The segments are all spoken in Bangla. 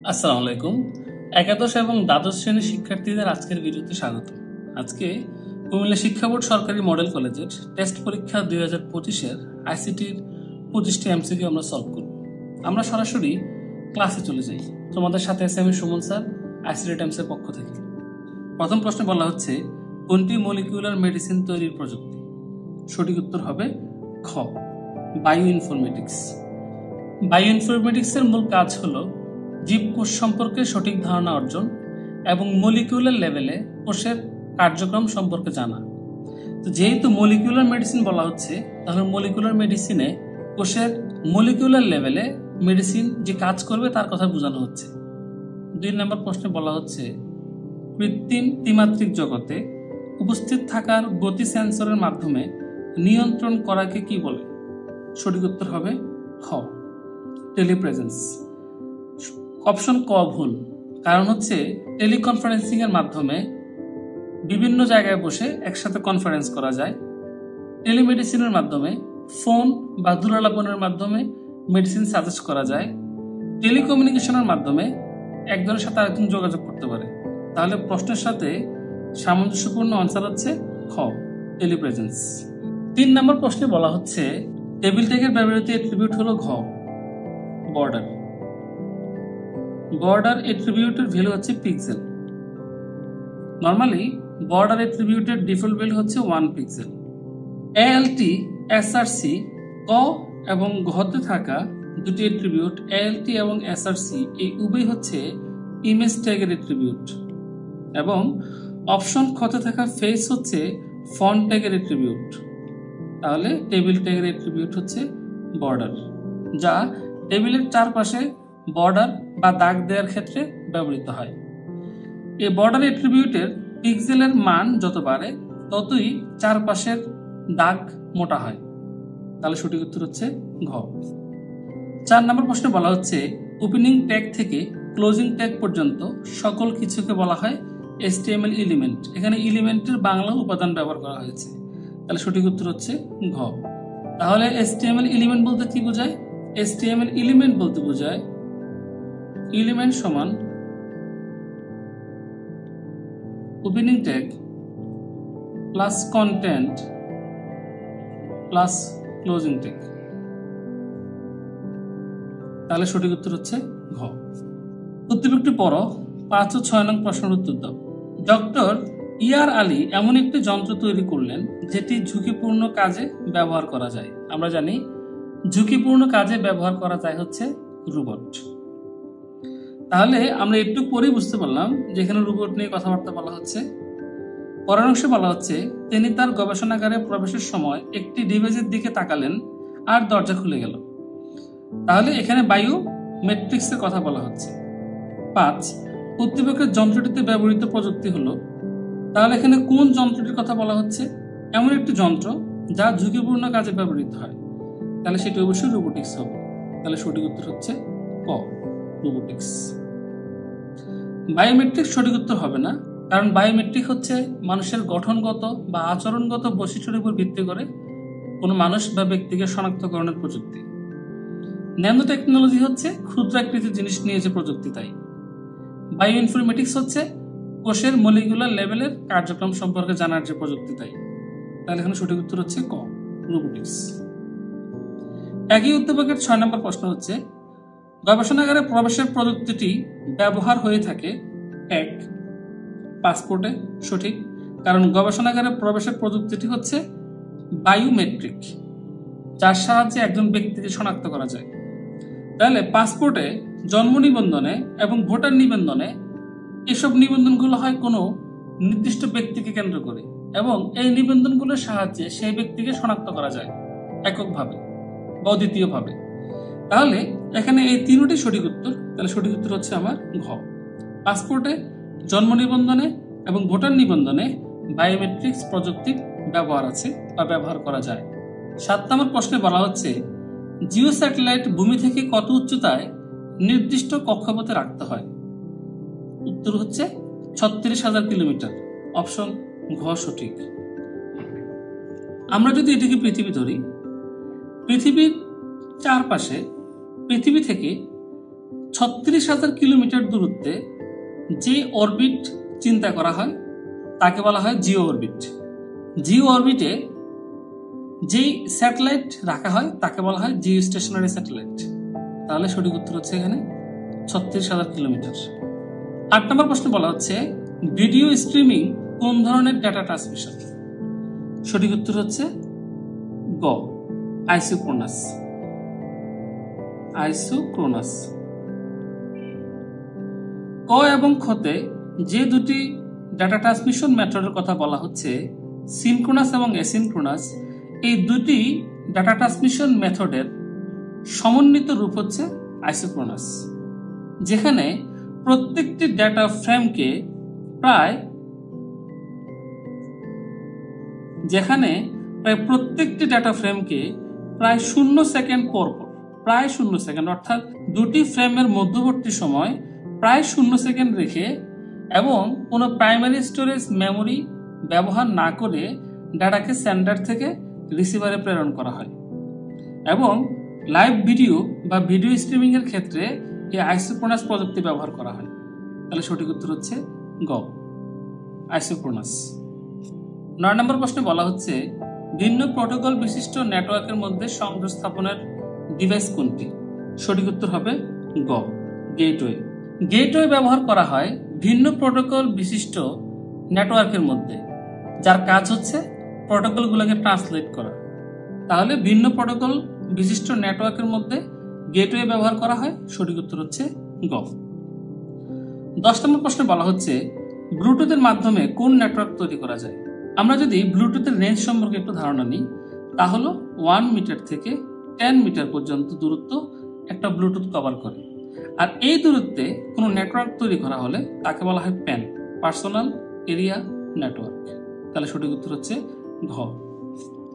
আসসালামু আলাইকুম। একাদশ এবং দ্বাদশ শ্রেণীর শিক্ষার্থীদের আজকের ভিডিওতে স্বাগত। আজকে কুমিল্লা শিক্ষা বোর্ড সরকারি মডেল কলেজের টেস্ট পরীক্ষা 2025-এর আইসিটির 25টি এমসিকিউ আমরা সলভ করব। আমরা সরাসরি ক্লাসে চলে যাই। তোমাদের সাথে আছে আমি সুমন স্যার, আইসিটি টাইমসের পক্ষ থেকে। প্রথম প্রশ্নে বলা হচ্ছে, কোনটি মলিকিউলার মেডিসিন তৈরির প্রযুক্তি? সঠিক উত্তর হবে খ, বায়ো ইনফরমেটিক্স। বায়ো ইনফরমেটিক্সের মূল কাজ হলো জীবকোষ সম্পর্কে সঠিক ধারণা অর্জন এবং মলিকিউলার লেভেলে কোষের কার্যক্রম সম্পর্কে জানা। তো যেহেতু মলিকিউলার মেডিসিন বলা হচ্ছে, তাহলে মলিকিউলার মেডিসিনে কোষের মলিকিউলার লেভেলে মেডিসিন যে কাজ করবে তার কথা বোঝানো হচ্ছে। 2 নম্বর প্রশ্নে বলা হচ্ছে, কৃত্রিম ত্রিমাত্রিক জগতে উপস্থিত থাকার গতি সেন্সরের মাধ্যমে নিয়ন্ত্রণ করাকে কি বলে? সঠিক উত্তর হবে খ, টেলিপ্রেজেন্স। অপশন ক ভুল, কারণ হচ্ছে টেলিকনফারেন্সিং এর মাধ্যমে বিভিন্ন জায়গায় বসে একসাথে কনফারেন্স করা যায়। টেলিমেডিসিনের মাধ্যমে ফোন বা দূরালাপনের মাধ্যমে মেডিসিন সাজেস্ট করা যায়। টেলিকমিউনিকেশনের মাধ্যমে একজনের সাথে আরেকজন যোগাযোগ করতে পারে। তাহলে প্রশ্নের সাথে সামঞ্জস্যপূর্ণ আনসার হচ্ছে খ, টেলিপ্রেজেন্স। 3 নম্বর প্রশ্নে বলা হচ্ছে, টেবিল টেকের ব্যবহৃত এট্রিবিউট হলো ঘ, বর্ডার। বর্ডার এট্রিবিউটের ভ্যালু হচ্ছে পিক্সেল। নরমালি বর্ডার এট্রিবিউটের ডিফল্ট ভ্যালু হচ্ছে 1 পিক্সেল। এএলটি, এসআরসি, ক এবং ঘতে থাকা দুটি এট্রিবিউট এএলটি এবং এসআরসি এই উভয় হচ্ছে ইমেজ ট্যাগের এট্রিবিউট, এবং অপশন খতে থাকা ফেস হচ্ছে ফন্ট ট্যাগের এট্রিবিউট। তাহলে টেবিল ট্যাগের এট্রিবিউট হচ্ছে বর্ডার, যা টেবিলের চারপাশে বর্ডার বা দাগ দেওয়ার ক্ষেত্রে ব্যবহৃত হয়। এই বর্ডার এট্রিবিউটের পিক্সেলের মান যত বাড়ে ততই চারপাশের দাগ মোটা হয়। তাহলে সঠিক উত্তর হচ্ছে ঘ। 4 নম্বর প্রশ্নে বলা হচ্ছে, ওপেনিং ট্যাগ থেকে ক্লোজিং ট্যাগ পর্যন্ত সকল কিছুকে বলা হয় HTML এলিমেন্ট। এখানে এলিমেন্টের বাংলা উপাদান ব্যবহার করা হয়েছে। তাহলে সঠিক উত্তর হচ্ছে ঘ। তাহলে HTML এলিমেন্ট বলতে কি বোঝায়? HTML এলিমেন্ট বলতে বোঝায় এলিমেন্ট সমান opening tag plus content plus closing tag. তাহলে সঠিক উত্তর হচ্ছে ঘ। উদ্দীপকটি পড়ো, 5 ও 6 নং প্রশ্নের উত্তর দাও। ডক্টর ইয়ার আলী এমন একটি যন্ত্র তৈরি করলেন যেটি ঝুঁকিপূর্ণ কাজে ব্যবহার করা যায়। আমরা জানি ঝুঁকিপূর্ণ কাজে ব্যবহার করা যায় হচ্ছে রোবট। তাহলে আমরা একটু পরেই বুঝতে পারলাম যে এখানে রোবট নিয়ে কথাবার্তা বলা হচ্ছে। পরের অংশে বলা হচ্ছে, তিনি তার গবেষণাগারে প্রবেশের সময় একটি ডিভাইসের দিকে তাকালেন আর দরজা খুলে গেল। তাহলে এখানে বায়ো মেট্রিক্সের কথা বলা হচ্ছে। 5, উদ্দীপকের যন্ত্রটিতে ব্যবহৃত প্রযুক্তি হলো। তাহলে এখানে কোন যন্ত্রটির কথা বলা হচ্ছে? এমন একটি যন্ত্র যা ঝুঁকিপূর্ণ কাজে ব্যবহৃত হয়। তাহলে সেটি অবশ্যই রোবোটিক্স হবে। তাহলে সঠিক উত্তর হচ্ছে ক, রোবোটিক্স। বায়োমেট্রিক সঠিক উত্তর হবে না, কারণ বায়োমেট্রিক হচ্ছে মানুষের গঠনগত বা আচরণগত বৈশিষ্ট্যের উপর ভিত্তি করে কোনো মানুষ বা ব্যক্তিকে শনাক্তকরণের প্রযুক্তি। ন্যানো টেকনোলজি হচ্ছে ক্ষুদ্রাকৃতির জিনিস নিয়ে যে প্রযুক্তি, তাই। বায়ো ইনফরমেটিক্স হচ্ছে কোষের মলিকুলার লেভেলের কার্যক্রম সম্পর্কে জানার যে প্রযুক্তি, তাই। তাহলে এখানে সঠিক উত্তর হচ্ছে ক, রোবোটিক্স। একই উদ্দীপকের 6 নম্বর প্রশ্ন হচ্ছে, গবেষণাগারে প্রবেশের প্রযুক্তিটি ব্যবহার হয়ে থাকে 1, পাসপোর্টে। সঠিক, কারণ গবেষণাগারে প্রবেশের প্রযুক্তিটি হচ্ছে বায়োমেট্রিক, যার সাহায্যে একজন ব্যক্তিকে শনাক্ত করা যায়। তাহলে পাসপোর্টে, জন্ম নিবন্ধনে এবং ভোটার নিবন্ধনে এসব নিবন্ধনগুলো হয় কোনো নির্দিষ্ট ব্যক্তিকে কেন্দ্র করে, এবং এই নিবন্ধনগুলোর সাহায্যে সেই ব্যক্তিকে শনাক্ত করা যায় এককভাবে বা দ্বিতীয়ভাবে। তাহলে এখানে এই তিনটি সঠিক উত্তর। তাহলে সঠিক উত্তর হচ্ছে আমার ঘ, পাসপোর্টে, জন্ম নিবন্ধনে এবং ভোটার নিবন্ধনে বায়োমেট্রিক্স প্রযুক্তির ব্যবহার আছে বা ব্যবহার করা যায়। 7 নম্বর প্রশ্নে বলা হচ্ছে, জিও স্যাটেলাইট ভূমি থেকে কত উচ্চতায় নির্দিষ্ট কক্ষপথে রাখতে হয়? উত্তর হচ্ছে 36,000 কিলোমিটার। অপশন ঘ সঠিক। আমরা যদি এটিকে পৃথিবী ধরি, পৃথিবীর চারপাশে পৃথিবী থেকে 36,000 কিলোমিটার দূরত্বে যে অরবিট চিন্তা করা হয় তাকে বলা হয় জিও অরবিট। জিও অরবিটে যেই স্যাটেলাইট রাখা হয় তাকে বলা হয় জিও স্টেশনারি স্যাটেলাইট। তাহলে সঠিক উত্তর হচ্ছে এখানে 36,000 কিলোমিটার। 8 নম্বর প্রশ্নে বলা হচ্ছে ভিডিও স্ট্রিমিং কোন ধরনের ডেটা ট্রান্সমিশন? সঠিক উত্তর হচ্ছে গ, আইসোক্রোনাস। আইসোক্রোনাস। ক এবং খতে যে দুটি ডেটা ট্রান্সমিশন মেথডের কথা বলা হচ্ছে সিনক্রোনাস এবং অ্যাসিনক্রোনাস, এই দুটি ডেটা ট্রান্সমিশন মেথডের সমন্বিত রূপ হচ্ছে আইসোক্রোনাস, যেখানে প্রত্যেকটি ডেটা ফ্রেমকে প্রায় প্রত্যেকটি ডেটা ফ্রেমকে প্রায় 0 সেকেন্ড পর প্রায় 0 সেকেন্ড অর্থাৎ দুটি ফ্রেমের মধ্যবর্তী সময় প্রায় 0 সেকেন্ড রেখে এবং কোনো প্রাইমারি স্টোরেজ মেমোরি ব্যবহার না করে ডাটাকে সেন্ডার থেকে রিসিভারে প্রেরণ করা হয়। এবং লাইভ ভিডিও বা ভিডিও স্ট্রিমিং এর ক্ষেত্রে এই আইসোক্রোনাস প্রযুক্তি ব্যবহার করা হয়। তাহলে সঠিক উত্তর হচ্ছে গ, আইসোক্রোনাস। 9 নম্বর প্রশ্নে বলা হচ্ছে ভিন্ন প্রোটোকল বিশিষ্ট নেটওয়ার্কের মধ্যে সংযোগ স্থাপনের ডিভাইস কোনটি? সঠিক উত্তর হবে গ, গেটওয়ে। গেটওয়ে ব্যবহার করা হয় ভিন্ন প্রোটোকল বিশিষ্ট নেটওয়ার্কের মধ্যে, যার কাজ হচ্ছে প্রোটোকলগুলোকে ট্রান্সলেট করা। তাহলে ভিন্ন প্রোটোকল বিশিষ্ট নেটওয়ার্কের মধ্যে গেটওয়ে ব্যবহার করা হয়। সঠিক উত্তর হচ্ছে গ। 10 নম্বর প্রশ্নে বলা হচ্ছে ব্লুটুথের মাধ্যমে কোন নেটওয়ার্ক তৈরি করা যায়? আমরা যদি ব্লুটুথের রেঞ্জ সম্পর্কে একটু ধারণা নিই, তাহলে 1 মিটার থেকে 10 মিটার পর্যন্ত দূরত্ব একটা ব্লুটুথ কভার করে। আর এই দূরত্বে কোনো নেটওয়ার্ক তৈরি করা হলে তাকে বলা হয় প্যান, পার্সোনাল এরিয়া নেটওয়ার্ক। তাহলে সঠিক উত্তর হচ্ছে ঘ।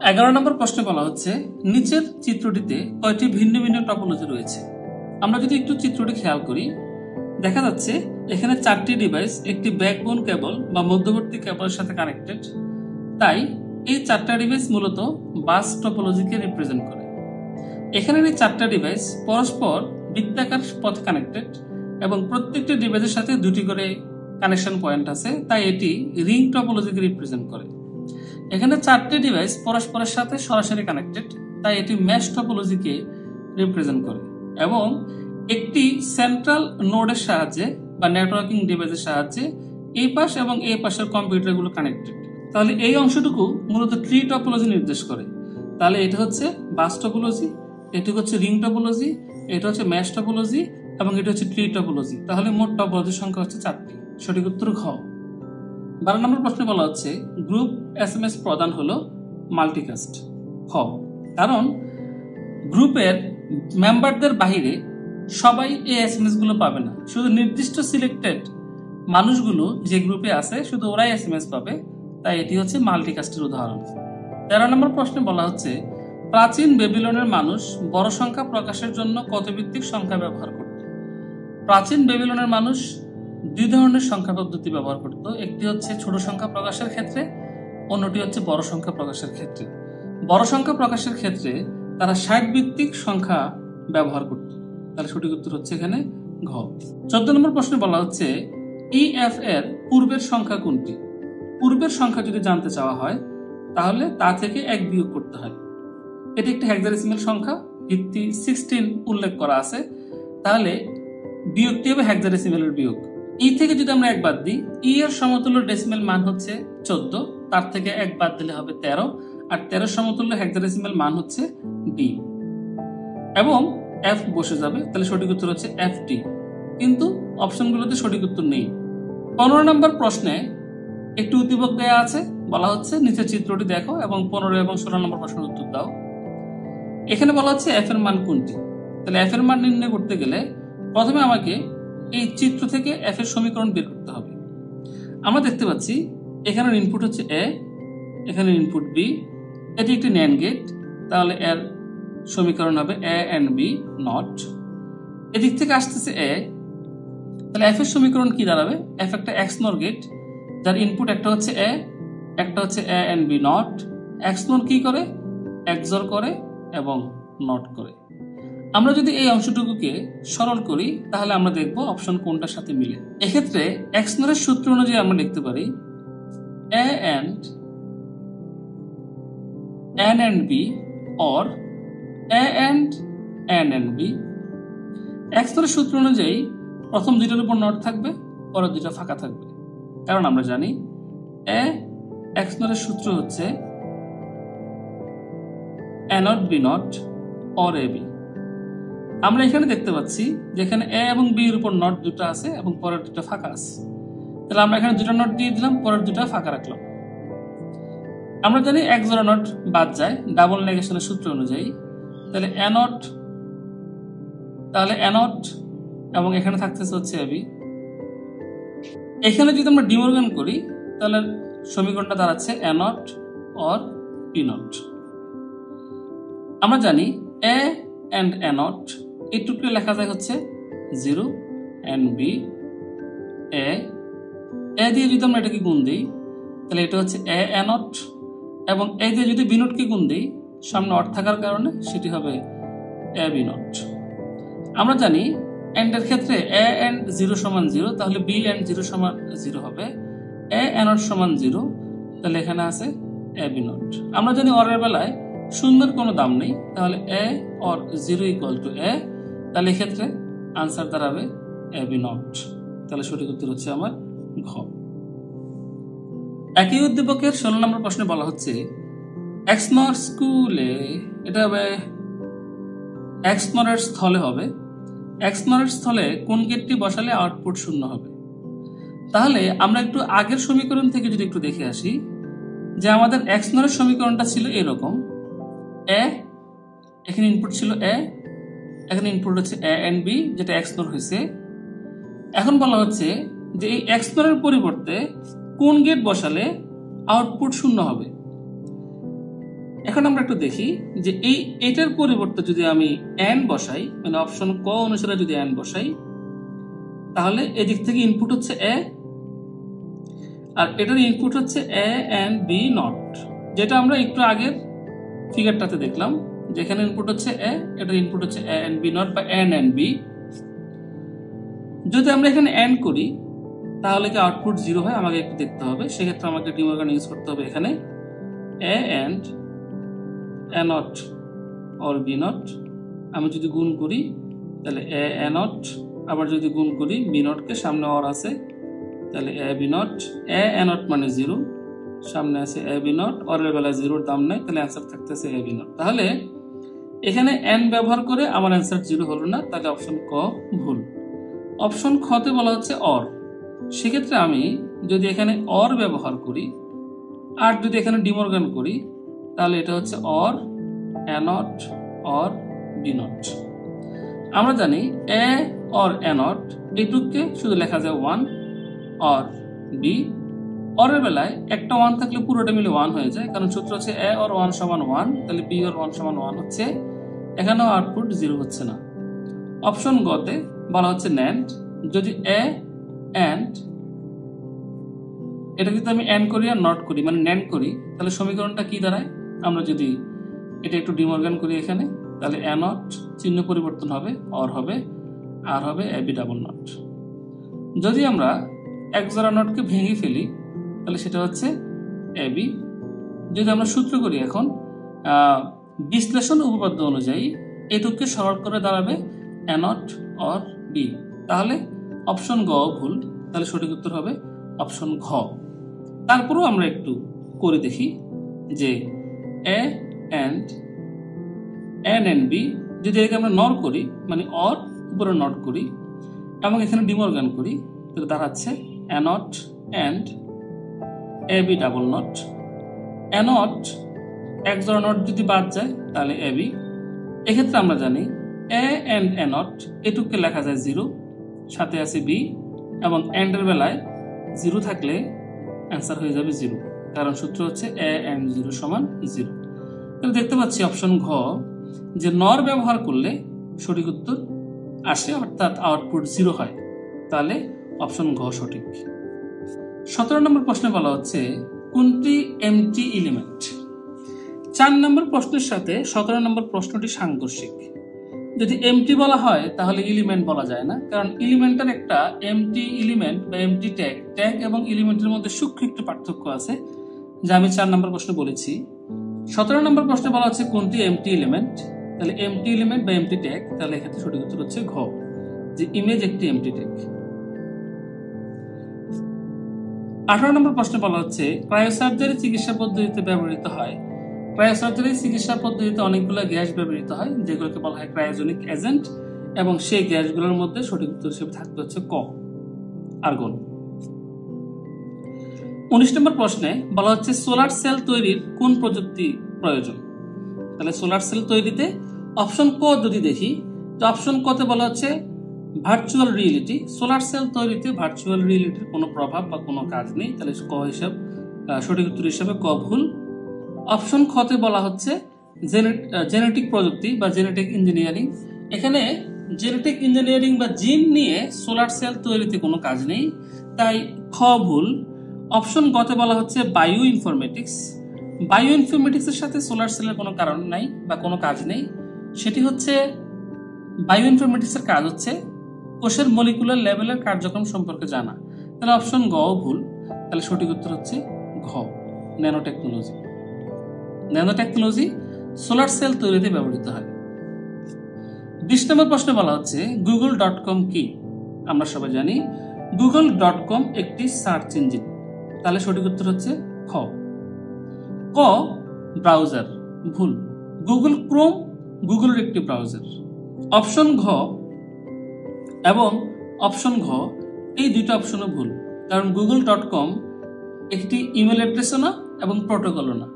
11 নম্বর প্রশ্নে বলা হচ্ছে নিচের চিত্রটিতে কয়টি ভিন্ন ভিন্ন টপোলজি রয়েছে? আমরা যদি একটু চিত্রটি খেয়াল করি, দেখা যাচ্ছে এখানে 4টি ডিভাইস একটি ব্যাকবোন কেবল বা মধ্যবর্তী কেবলের সাথে কানেক্টেড। তাই এই 4টা ডিভাইস মূলত বাস টপোলজিকে রিপ্রেজেন্ট করে। এখানে এই 4টা ডিভাইস পরস্পর বৃত্তাকার পথে কানেক্টেড এবং প্রত্যেকটি ডিভাইসের সাথে 2টি করে কানেকশন পয়েন্ট আছে, তাই এটি রিং টপোলজিকে রিপ্রেজেন্ট করে। এখানে 4টি ডিভাইস পরস্পরের সাথে সরাসরি কানেক্টেড, তাই এটি মেশ টপোলজিকে রিপ্রেজেন্ট করে। এবং একটি সেন্ট্রাল নোডের সাহায্যে বা নেটওয়ার্কিং ডিভাইসের সাহায্যে এই পাশ এবং এই পাশের কম্পিউটারগুলো কানেক্টেড। তাহলে এই অংশটুকু মূলত ট্রি টপোলজি নির্দেশ করে। তাহলে এটা হচ্ছে বাস টপোলজি, এটি হচ্ছে রিং টপোলজি, এটা হচ্ছে ম্যাশ টপোলজি এবং এটা হচ্ছে ট্রি টপোলজি। তাহলে মোট টপোলজির সংখ্যা হচ্ছে 4টি। সঠিক উত্তর ঘ। 12 নম্বর প্রশ্নে বলা হচ্ছে গ্রুপ এসএমএস প্রদান হলো মাল্টিকাস্ট। খ, কারণ গ্রুপের মেম্বারদের বাইরে সবাই এই এসএমএস গুলো পাবে না, শুধু নির্দিষ্ট সিলেক্টেড মানুষগুলো যে গ্রুপে আছে শুধু ওরাই এসএমএস পাবে, তাই এটি হচ্ছে মাল্টিকাস্টের উদাহরণ। 13 নম্বর প্রশ্নে বলা হচ্ছে প্রাচীন বেবিলনের মানুষ বড় সংখ্যা প্রকাশের জন্য কত ভিত্তিক সংখ্যা ব্যবহার করত? প্রাচীন বেবিলনের মানুষ 2 ধরনের সংখ্যা পদ্ধতি ব্যবহার করত। একটি হচ্ছে ছোট সংখ্যা প্রকাশের ক্ষেত্রে, অন্যটি হচ্ছে বড় সংখ্যা প্রকাশের ক্ষেত্রে। বড় সংখ্যা প্রকাশের ক্ষেত্রে তারা 60 ভিত্তিক সংখ্যা ব্যবহার করত। তাহলে সঠিক উত্তর হচ্ছে এখানে ঘ। 14 নম্বর প্রশ্নে বলা হচ্ছে ইএফ এর পূর্বের সংখ্যা কোনটি? পূর্বের সংখ্যা যদি জানতে চাওয়া হয় তাহলে তা থেকে 1 বিয়োগ করতে হয়। এটি একটি হেক্সাডেসিমাল সংখ্যা, ভিত্তি 16 উল্লেখ করা আছে, তাহলে বিয়োগটি হবে হেক্সাডেসিমালের বিয়োগ। ই থেকে যদি আমরা 1 বাদ দিই, ই এর সমতুল্য ডেসিমাল মান হচ্ছে 14, তার থেকে 1 বাদ দিলে হবে 13, আর 13 সমতুল্য হেক্সাডেসিমাল মান হচ্ছে ডি এবং এফ বসে যাবে। তাহলে সঠিক উত্তর হচ্ছে এফটি, কিন্তু অপশনগুলোতে সঠিক উত্তর নেই। 15 নম্বর প্রশ্নে একটি উদ্দীপক দেয়া আছে, বলা হচ্ছে নিচের চিত্রটি দেখো এবং 15 এবং 16 নম্বর প্রশ্নের উত্তর দাও। এখানে বলা হচ্ছে এফ এর মান কোনটি? তাহলে এফ এর মান নির্ণয় করতে গেলে প্রথমে আমাকে এই চিত্র থেকে এফ এর সমীকরণ বের করতে হবে। আমরা দেখতে পাচ্ছি এখানে ইনপুট হচ্ছে এ, এখানে ইনপুট বি, এটি একটি ন্যান্ড গেট, তাহলে এর সমীকরণ হবে এ এন্ড বি নট। এদিক থেকে আসতেছে এ, তাহলে এফ এর সমীকরণ কি দাঁড়াবে? এফ একটা এক্স নর গেট, যার ইনপুট একটা হচ্ছে এ, একটা হচ্ছে এ এন্ড বি নট। এক্স নর কি করে? এক্সর করে এবং নট করে। আমরা যদি এই অংশটুকুকে সরল করি তাহলে আমরা দেখব অপশন কোনটার সাথে মিলে। এক্ষেত্রে XNOR এর সূত্র অনুযায়ী আমরা লিখতে পারি A and N and B or A and N and B। XNOR এর সূত্র অনুযায়ী প্রথম দুইটার উপর নট থাকবে, পরের দুইটা ফাঁকা থাকবে, কারণ আমরা জানি A XNOR এর সূত্র হচ্ছে A not B not or AB। আমরা এখানে দেখতে পাচ্ছি যেখানে A এবং B এর উপর নট দুটো আছে এবং পরের দুটো ফাঁকা আছে, তাহলে আমরা এখানে দুটো নট দিয়ে দিলাম, পরের দুটো ফাঁকা রাখলাম। আমরা জানি এক জোড়া নট বাদ যায় ডাবল নেগেশনের সূত্র অনুযায়ী, তাহলে A not এবং এখানে থাকতেছে হচ্ছে AB। এখানে যদি আমরা ডিমর্গান করি তাহলে সমীকরণটা দাঁড়াচ্ছে A not or B not। আমরা জানি A and A not এইটুকু লেখা যায় হচ্ছে 0 and B A দিয়ে যদি আমরা এটাকে গুণ দিই তাহলে এটা হচ্ছে A not, এবং A দিয়ে যদি B not কে গুণ দিই সামনে অর থাকার কারণে সেটি হবে A B not। আমরা জানি and এর ক্ষেত্রে A and 0 সমান 0, তাহলে B and 0 সমান 0 হবে। A not সমান 0, তাহলে এখানে আছে A B not। আমরা জানি অরের বেলায় শূন্যের কোনো দাম নেই, তাহলে A or 0 equal to A, তাহলে এক্ষেত্রে আনসার দাঁড়াবে A B not। তাহলে সঠিক উত্তর হচ্ছে আমার ঘ। একই উদ্দীপকের 16 নম্বর প্রশ্নে বলা হচ্ছে XNOR স্কুলে, এটা হবে XNOR এর স্থলে হবে, XNOR এর স্থলে কোন গেটটি বসালে আউটপুট শূন্য হবে। তাহলে আমরা একটু আগের সমীকরণ থেকে যদি একটু দেখে আসি যে আমাদের XNOR এর সমীকরণটা ছিল এরকম, A এখানে ইনপুট ছিল A, এখানে ইনপুট হচ্ছে A and B যেটা XNOR হয়েছে। এখন বলা হচ্ছে যে এই XNOR এর পরিবর্তে কোন গেট বসালে আউটপুট শূন্য হবে। এখন আমরা একটু দেখি যে এটার পরিবর্তে যদি আমি AND বসাই, মানে অপশন ক অনুসারে যদি AND বসাই, তাহলে এদিক থেকে ইনপুট হচ্ছে A আর এটার ইনপুট হচ্ছে A and B not, যেটা আমরা একটু আগের ফিগারটাতে দেখলাম যেখানে ইনপুট হচ্ছে A, এটার ইনপুট হচ্ছে A and B not বা N and B। যদি আমরা এখানে AND করি তাহলে কি আউটপুট 0 হয়, আমাকে একটু দেখতে হবে। সেক্ষেত্রে আমাকে ডিমর্গান ইউজ করতে হবে এখানে A and A not or B not। আমি যদি গুণ করি তাহলে A not, আবার যদি গুণ করি B not কে সামনে অর আছে তাহলে A B not, A not মানে 0, সামনে আছে A B not, অরের বেলায় 0 দাম নাই, তাহলে অ্যান্সার থাকতেছে A B not। তাহলে এখানে N ব্যবহার করে আমার অ্যান্সার 0 হলো না, তাহলে অপশন ক ভুল। অপশন খ তে বলা হচ্ছে অর, সেক্ষেত্রে আমি যদি এখানে অর ব্যবহার করি আর যদি এখানে ডিমর্গান করি তাহলে এটা হচ্ছে or A not or B not। আমরা জানি A or A not এইটুকুকে শুধু লেখা যায় 1 or B, অরের বেলায় একটা 1 থাকলে পুরোটা মিলে 1 হয়ে যায়, কারণ সূত্র হচ্ছে A or 1 সমান 1, তাহলে B or 1 সমান 1 হচ্ছে, এখানেও আউটপুট 0 হচ্ছে না। অপশন গ তে বলা হচ্ছে NAND, যদি A and এটা যদি আমি AND করি আর নট করি মানে NAND করি তাহলে সমীকরণটা কি দাঁড়ায়, আমরা যদি এটা একটু ডিমর্গান করি এখানে তাহলে A not চিহ্ন পরিবর্তন হবে, অর হবে, আর হবে AB ডাবল নট। যদি আমরা এক জোড়া নটকে ভেঙে ফেলি তাহলে সেটা হচ্ছে AB। যদি আমরা সূত্র করি এখন বিশ্লেষণ উপপাদ্য অনুযায়ী এটুকুকে সরল করে দাঁড়াবে A not or B, তাহলে অপশন গ ভুল, তাহলে সঠিক উত্তর হবে অপশন ঘ। তারপরও আমরা একটু করে দেখি যে A and N and B যদি একে আমরা নর করি মানে অর উপরে নট করি এবং এখানে ডিমর্গান করি তাহলে দাঁড়াচ্ছে A not and AB double not. A not এক জোড়া নট যদি বাদ যায় তাহলে AB। এক্ষেত্রে আমরা জানি A and A not এটুকুকে লেখা যায় 0, সাথে আছে B, এবং AND এর বেলায় 0 থাকলে অ্যান্সার হয়ে যাবে 0, কারণ সূত্র হচ্ছে A and 0 সমান 0। তাহলে দেখতে পাচ্ছি অপশন ঘ যে নর ব্যবহার করলে সঠিক উত্তর আসে, অর্থাৎ আউটপুট 0 হয়, তাহলে অপশন ঘ সঠিক। 17 নম্বর প্রশ্নে বলা হচ্ছে কোনটি এমটি এলিমেন্ট। 4 নম্বর প্রশ্নের সাথে 17 নম্বর প্রশ্নটি সাংঘর্ষিক। যদি এমটি বলা হয় তাহলে এলিমেন্ট বলা যায় না, কারণ এলিমেন্টের একটা এমটি এলিমেন্ট বা এমটি ট্যাগ ট্যাগ এবং এলিমেন্টের মধ্যে সূক্ষ্ম একটু পার্থক্য আছে, যা আমি 4 নম্বর প্রশ্নে বলেছি। 17 নম্বর প্রশ্নে বলা হচ্ছে কোনটি এমটি এলিমেন্ট, তাহলে এমটি এলিমেন্ট বা এমটি ট্যাগ, তাহলে এক্ষেত্রে সঠিক উত্তর হচ্ছে ঘ, যে ইমেজ একটি এমটি ট্যাগ। 18 নম্বর প্রশ্নে বলা হচ্ছে ক্রায়োসার্জারি চিকিৎসা পদ্ধতিতে ব্যবহৃত হয়। ক্রায়োসার্জারি চিকিৎসা পদ্ধতিতে অনেকগুলো গ্যাস ব্যবহৃত হয়, যেগুলোকে বলা হয় ক্রায়োজেনিক এজেন্ট, এবং সেই গ্যাসগুলোর মধ্যে সঠিক উত্তর হিসেবে থাকতে হচ্ছে ক, আর্গন। 19 নম্বর প্রশ্নে বলা হচ্ছে সোলার সেল তৈরির কোন প্রযুক্তি প্রয়োজন। তাহলে সোলার সেল তৈরিতে অপশন ক যদি দেখি, তো অপশন ক তে বলা হচ্ছে ভার্চুয়াল রিয়েলিটি। সোলার সেল তৈরিতে ভার্চুয়াল রিয়েলিটির কোনো প্রভাব বা কোনো কাজ নেই, তাহলে ক হিসাবে সঠিক উত্তর হিসাবে ক ভুল। অপশন খ তে বলা হচ্ছে জেনেটিক প্রযুক্তি বা জেনেটিক ইঞ্জিনিয়ারিং। এখানে জেনেটিক ইঞ্জিনিয়ারিং বা জিন নিয়ে সোলার সেল তৈরিতে কোনো কাজ নেই, তাই খ ভুল। অপশন গ তে বলা হচ্ছে বায়ো ইনফরমেটিক্স। বায়ো ইনফরমেটিক্সের সাথে সোলার সেলের কোনো কারণ নাই বা কোনো কাজ নেই, সেটি হচ্ছে বায়ো ইনফরমেটিক্সের কাজ হচ্ছে কোষের মলিকুলার লেভেলের কার্যক্রম সম্পর্কে জানা, তাহলে অপশন গ ভুল। তাহলে সঠিক উত্তর হচ্ছে ঘ, nano technology. Nano technology solar cell তৈরিতে ব্যবহৃত হয়। 20 নম্বর প্রশ্নে বলা হচ্ছে google.com কি। আমরা সবাই জানি google.com একটি সার্চ ইঞ্জিন, তাহলে সঠিক উত্তর হচ্ছে খ। ক ব্রাউজার, ভুল। গুগল ক্রোম গুগলের একটি ব্রাউজার। অপশন ঘ এবং অপশন ঘ এই দুইটা অপশনও ভুল, কারণ google.com একটি ইমেল অ্যাড্রেসও না এবং প্রোটোকলও না,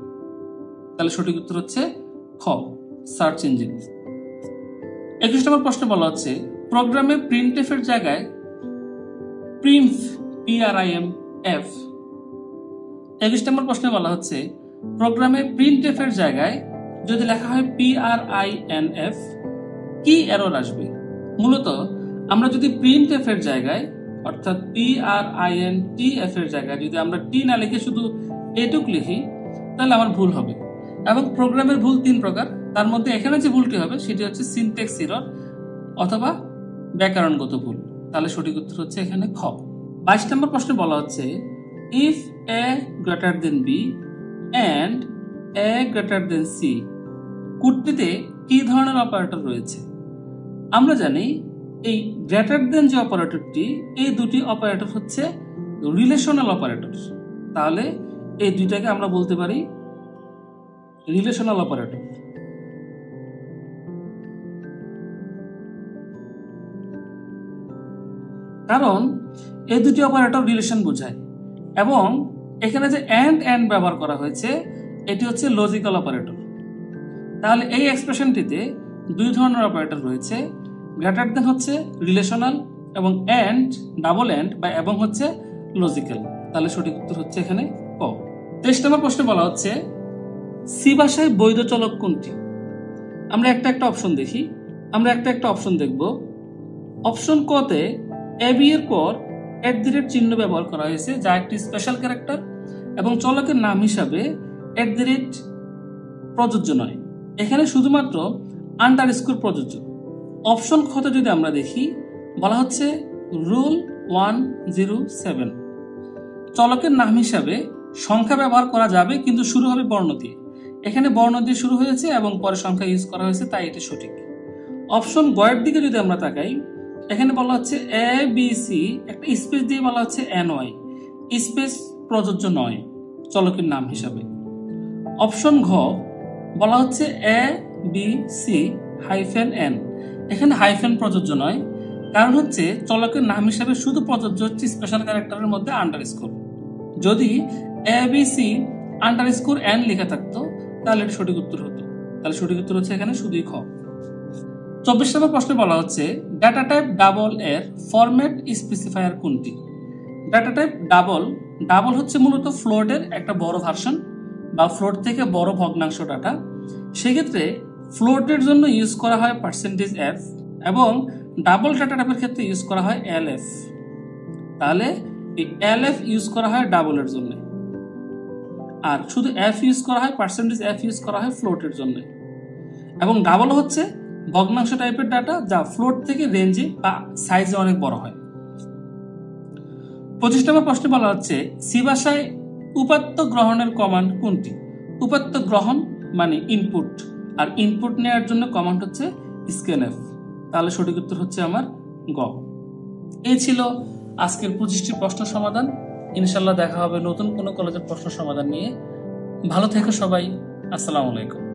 তাহলে সঠিক উত্তর হচ্ছে খ, সার্চ ইঞ্জিন। 21 নম্বর প্রশ্নে বলা হচ্ছে প্রোগ্রামে প্রিন্টএফ এর জায়গায় প্রিমফ PRIMF। 21 নম্বর প্রশ্নে বলা হচ্ছে প্রোগ্রামে প্রিন্টএফ এর জায়গায় যদি লেখা হয় PRINF কি এরর আসবে। মূলত আমরা যদি প্রিন্টএফ এর জায়গায় অর্থাৎ PRINTF এর জায়গায় যদি আমরা টি না লিখে শুধু এটুক লিখি, তাহলে আমার ভুল হবে। এবং প্রোগ্রামের ভুল 3 প্রকার, তার মধ্যে এখানে যে ভুলটি হবে সেটি হচ্ছে সিনট্যাক্স এরর অথবা ব্যাকরণগত ভুল, তাহলে সঠিক উত্তর হচ্ছে এখানে খ। 22 নম্বর প্রশ্নে বলা হচ্ছে if a greater than b and a greater than c কোডটিতে কি ধরনের অপারেটর রয়েছে। আমরা জানি এই গ্রেটার দেন যে অপারেটরটি, এই দুটি অপারেটর হচ্ছে রিলেশনাল অপারেটর, তাহলে এই দুইটাকে আমরা বলতে পারি রিলেশনাল অপারেটর। কারণ এই দুটি অপারেটর রিলেশন বোঝায়, এবং এখানে যে এন্ড ব্যবহার করা হয়েছে এটি হচ্ছে লজিক্যাল অপারেটর। তাহলে এই এক্সপ্রেশনটিতে 2 ধরনের অপারেটর রয়েছে, গ্রেটার দেন হচ্ছে রিলেশনাল এবং এন্ড ডাবল এন্ড বা এবং হচ্ছে লজিক্যাল, তাহলে সঠিক উত্তর হচ্ছে এখানে ক। 23 নম্বর প্রশ্নে বলা হচ্ছে সি ভাষায় বৈধ চলক কোনটি। আমরা একটা অপশন দেখি, আমরা একটা অপশন দেখব। অপশন ক তে এবি এর পর চিহ্ন ব্যবহার করা হয়েছে, যা একটি স্পেশাল ক্যারেক্টার, এবং চলকের নাম হিসাবে প্রযোজ্য নয়, এখানে শুধুমাত্র আন্ডারস্কোর প্রযোজ্য। অপশন খ তে যদি আমরা দেখি, বলা হচ্ছে রুল 107 চলকের নাম হিসাবে সংখ্যা ব্যবহার করা যাবে, কিন্তু শুরু হবে বর্ণ দিয়ে। এখানে বর্ণ দিয়ে শুরু হয়েছে এবং পরে সংখ্যা ইউজ করা হয়েছে, তাই এটি সঠিক। অপশন গ এর দিকে যদি আমরা তাকাই, এখানে বলা হচ্ছে ABC একটা স্পেস দিয়ে বলা হচ্ছে NY, স্পেস প্রযোজ্য নয় চলকের নাম হিসাবে। অপশন ঘ বলা হচ্ছে ABC -N, এখানে হাইফেন প্রযোজ্য নয়, কারণ হচ্ছে চলকের নাম হিসাবে শুধু প্রযোজ্য হচ্ছে স্পেশাল ক্যারেক্টারের মধ্যে আন্ডারস্কোর। যদি ABC _N লেখা থাকতো তাহলে এটি সঠিক উত্তর হতো, তাহলে সঠিক উত্তর হচ্ছে এখানে শুধুই খ। 24 নম্বর প্রশ্নে বলা হচ্ছে ডাটা টাইপ ডাবল এর ফরম্যাট স্পেসিফায়ার কোনটি। ডাটা টাইপ ডাবল হচ্ছে মূলত ফ্লোটের একটা বড় ভার্সন বা ফ্লোট থেকে বড় ভগ্নাংশ ডাটা। সেক্ষেত্রে ফ্লোটের জন্য ইউজ করা হয় %f এবং ডাবল ডাটা টাইপের ক্ষেত্রে ইউজ করা হয় LF। তাহলে এই LF ইউজ করা হয় ডাবলের জন্য, আর শুধু F ইউজ করা হয় %f ইউজ করা হয় ফ্লোটের জন্য। এবং ডাবল হচ্ছে ভগ্নাংশ টাইপের ডাটা যা ফ্লোট থেকে রেঞ্জে বা সাইজে অনেক বড় হয়। 25 নম্বর প্রশ্নে বলা হচ্ছে সি ভাষায় উপাত্ত গ্রহণের কমান্ড কোনটি? উপাত্ত গ্রহণ মানে ইনপুট, আর ইনপুট নেওয়ার জন্য কমান্ড হচ্ছে স্ক্যানএফ। তাহলে সঠিক উত্তর হচ্ছে আমার গ। এই ছিল আজকের 25টি প্রশ্ন সমাধান। ইনশাল্লাহ দেখা হবে নতুন কোনো কলেজের প্রশ্ন সমাধান নিয়ে। ভালো থেকো সবাই। আসসালামু আলাইকুম।